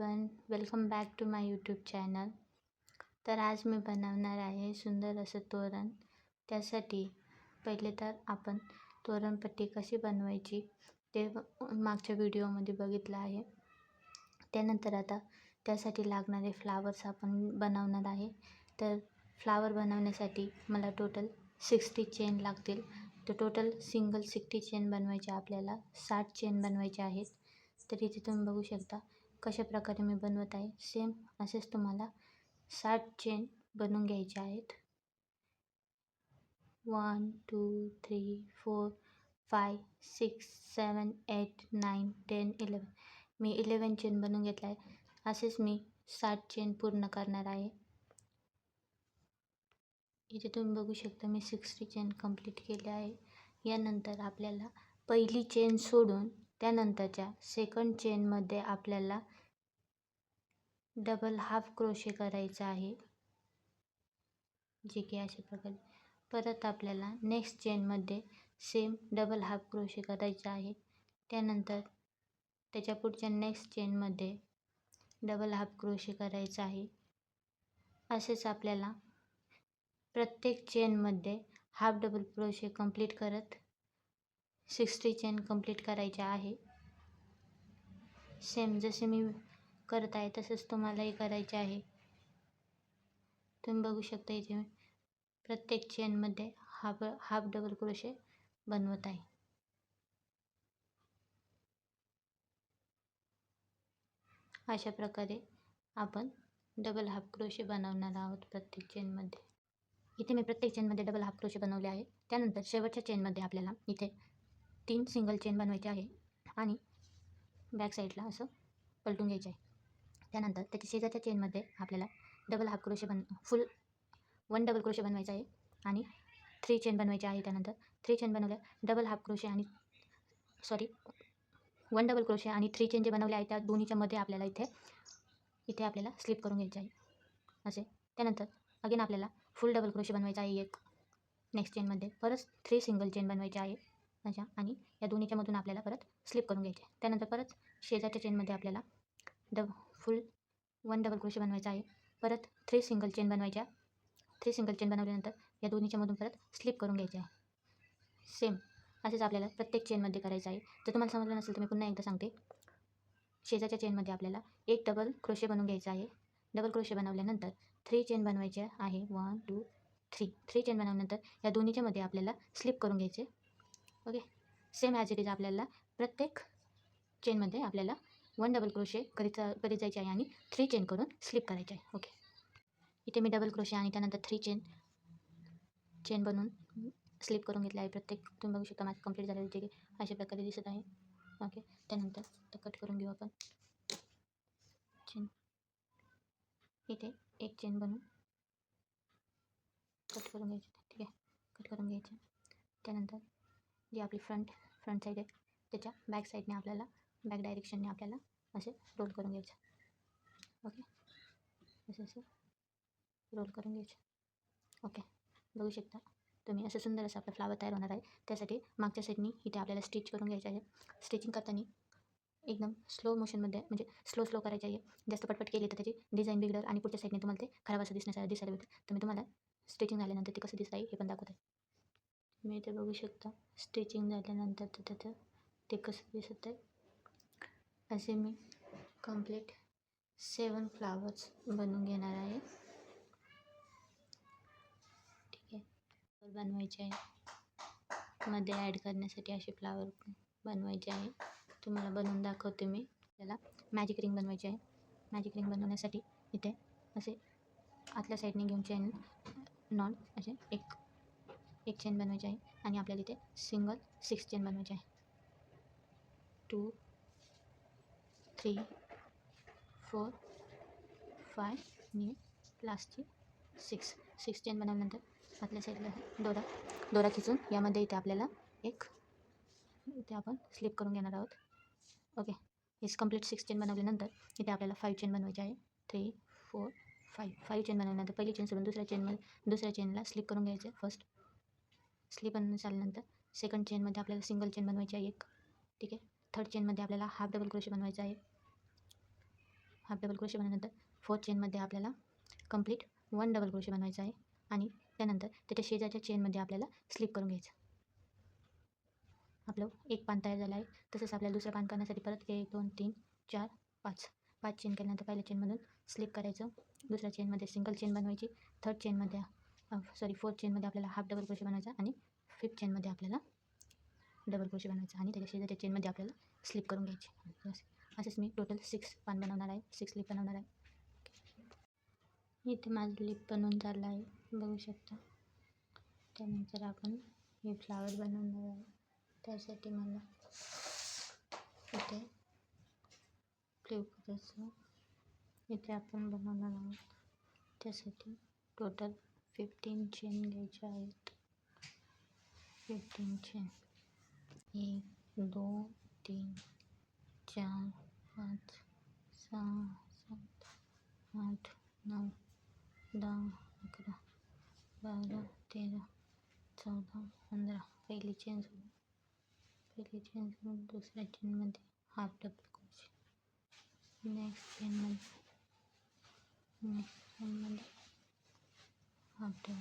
Everyone, welcome back to my YouTube channel. तर आज मी बनवणार आहे सुंदर असं तोरण. त्यासाठी पहिले तर आपण तोरणपट्टी कशी बनवायची ते मागच्या व्हिडिओमध्ये बघितलं आहे. त्यानंतर आता त्यासाठी लागणारे फ्लावर्स आपण बनवणार आहे. तर फ्लावर बनवण्यासाठी मला टोटल 60 चेन लागतील. तर टोटल सिंगल 60 चेन बनवायचे आपल्याला 60 चेन बनवायचे आहेत. तर इथे तुम्ही बघू शकता कशा प्रकारे मी बनवत आहे. सेम असेच तुम्हाला 60 चेन बनवून घ्यायचे आहेत. 1 2 3 4 5 6 7 8 9 10 11 मी 11 चेन बनवून घेतला आहे. असेच मी 60 चेन पूर्ण करणार आहे. इथे तुम्ही बघू शकता मी 60 चेन कंप्लीट केले आहे. यानंतर आपल्याला पहिली चेन सोडून त्यानंतरच्या सेकंड चेनमध्ये आपल्याला डबल हाफ क्रोशे करायचा आहे, जे की अशा प्रकारे. परत आपल्याला नेक्स्ट चेनमध्ये सेम डबल हाफ क्रोशे करायचा आहे. त्यानंतर त्याच्या पुढच्या नेक्स्ट चेनमध्ये डबल हाफ क्रोशे करायचा आहे. असेच आपल्याला प्रत्येक चेनमध्ये हाफ डबल क्रोशे कंप्लीट करत 60 चेन कंप्लीट करायच्या आहे. सेम जसे मी करत आहे तसंच तुम्हालाही करायचे आहे. तुम्ही बघू शकता इथे प्रत्येक चेनमध्ये हाफ डबल क्रोशे बनवत आहे. अशा प्रकारे आपण डबल हाफ क्रोशे बनवणार आहोत प्रत्येक चेनमध्ये. इथे मी प्रत्येक चेनमध्ये डबल हाफ क्रोशे बनवले आहे. त्यानंतर शेवटच्या चेनमध्ये आपल्याला इथे 3 सिंगल चेन बनवायचे आहे आणि बॅक साईडला असं पलटून घ्यायचे आहे. त्यानंतर त्याच्या शेजारच्या चेनमध्ये आपल्याला डबल हाफ क्रोशे फुल 1 डबल क्रोशे बनवायचा आहे आणि 3 चेन बनवायचे आहे. त्यानंतर 3 चेन बनवल्या डबल हाफ क्रोशे आणि 1 डबल क्रोशे आणि 3 चेन जे बनवले आहे त्या दोन्हीच्या मध्ये आपल्याला इथे आपल्याला स्लिप करून घ्यायचे आहे असे. त्यानंतर अगेन आपल्याला फुल डबल क्रोशे बनवायचा आहे एक नेक्स्ट चेनमध्ये. परत 3 सिंगल चेन बनवायचे आहे अशा आणि या दोन्हीच्या मधून आपल्याला परत स्लिप करून घ्यायचे. त्यानंतर परत शेजारच्या चेनमध्ये आपल्याला फुल 1 डबल क्रोशे बनवायचा आहे. परत 3 सिंगल चेन बनवायच्या. 3 सिंगल चेन बनवल्यानंतर या दोन्हीच्या मधून परत स्लिप करून घ्यायचे आहे. सेम असेच आपल्याला प्रत्येक चेनमध्ये करायचं आहे. जर तुम्हाला समजलं नसेल तर मी पुन्हा एकदा सांगते. शेजारच्या चेनमध्ये आपल्याला एक डबल क्रोशे बनवून घ्यायचा आहे. डबल क्रोशे बनवल्यानंतर 3 चेन बनवायचे आहे. 1 2 3 चेन बनवल्यानंतर या दोन्हीच्या मध्ये आपल्याला स्लिप करून घ्यायचे. Okay. Same as it is आपल्याला प्रत्येक चेनमध्ये आपल्याला 1 डबल क्रोशे करीत जायचे आहे आणि 3 चेन करून स्लिप करायचे आहे. ओके. इथे मी डबल क्रोशे आणि त्यानंतर 3 चेन बनवून स्लिप करून घेतले आहे. प्रत्येक तुम्ही बघू शकता माझं कंप्लीट झालेलं जे अशा प्रकारे दिसत आहे. ओके. त्यानंतर तर कट करून घेऊ आपण चेन. इथे एक चेन बनवून कट करून घ्यायचे. ठीक आहे. कट करून घ्यायचे. त्यानंतर जी आपली फ्रंट साईड आहे त्याच्या बॅक साईडने आपल्याला बॅक डायरेक्शनने आपल्याला असे रोल करून घ्यायचं. ओके. असं रोल करून घ्यायचं. ओके. बघू शकता तुम्ही असं सुंदर असं आपलं फ्लावर तयार होणार आहे. त्यासाठी मागच्या साईडनी इथे आपल्याला स्टिच करून घ्यायचं आहे. स्टिचिंग करताना एकदम स्लो मोशनमध्ये म्हणजे स्लो करायचं आहे. जास्त पटपट केली तर त्याची डिझाईन बिघडेल आणि पुढच्या साईडने तुम्हाला ते खराब असं दिसायला भेटेल. तर मी तुम्हाला स्टिचिंग झाल्यानंतर ते कसं दिसत आहे हे पण दाखवत आहे. तुम्ही इथे बघू शकता स्टिचिंग झाल्यानंतर त्याचं ते कसं दिसत आहे. असे मी कंप्लीट 7 फ्लावर्स बनवून घेणार आहे. ठीक आहे. बनवायचे आहे. मध्ये ॲड करण्यासाठी असे फ्लावर बनवायचे आहे. तुम्हाला बनवून दाखवते मी. त्याला मॅजिक रिंग बनवायची आहे. मॅजिक रिंग बनवण्यासाठी इथे असे आतल्या साईडने घेऊन चेन नॉट असे एक चेन बनवायची आहे आणि आपल्याला इथे सिंगल 6 चेन बनवायचे आहे. 2 3 4 5 आणि लास्टची 6 चेन बनवल्यानंतर आतल्या साईडला दोरा खिचून यामध्ये इथे आपल्याला इथे आपण स्लिप करून घेणार आहोत. ओके. हेच कंप्लीट 6 चेन बनवल्यानंतर इथे आपल्याला 5 चेन बनवायचे आहे. 3 4 5 चेन बनवल्यानंतर पहिली चेन सोडून दुसऱ्या चेनला स्लिप करून घ्यायचं. फर्स्ट स्लिप बनवून झाल्यानंतर सेकंड चेनमध्ये आपल्याला सिंगल चेन बनवायची आहे एक. ठीक आहे. थर्ड चेनमध्ये आपल्याला हाफ डबल क्रोशे बनवायचा आहे. हाफ डबल क्रोशे बनवल्यानंतर 4th चेनमध्ये आपल्याला कंप्लीट 1 डबल क्रोशे बनवायचा आहे आणि त्यानंतर त्याच्या शेजारच्या चेनमध्ये आपल्याला स्लिप करून घ्यायचं. आपलं एक पान तयार झालं आहे. तसंच आपल्याला दुसरं पान करण्यासाठी परत 1 2 3 4 5 चेन केल्यानंतर पहिल्या चेनमधून स्लिप करायचं. दुसऱ्या चेनमध्ये सिंगल चेन बनवायची. 4th चेनमध्ये आपल्याला हाफ डबल क्रोशे बनवायचा आणि 5th चेनमध्ये आपल्याला डबल क्रोशे बनवायचा आणि त्याच्या शेजारच्या चेनमध्ये आपल्याला स्लिप करून घ्यायची. असेच मी टोटल 6 पान बनवणार आहे, 6 स्लिप बनवणार आहे. इथे माझं लिप बनवून झालं आहे, बघू शकता. त्यानंतर आपण हे फ्लावर बनवणार आहे. त्यासाठी मला इथे फ्लिप करायचं. इथे आपण बनवणार आहोत. त्यासाठी टोटल 15 चेन घ्यायच्या आहेत. 15 चेन 1 2 3 4 5 6 7 8 9 10 11 12 13 14 15. पहिली चेन सोडून दुसऱ्या चेनमध्ये हाफ डबल क्रोशे. नेक्स्ट चेनमध्ये हाफ डबल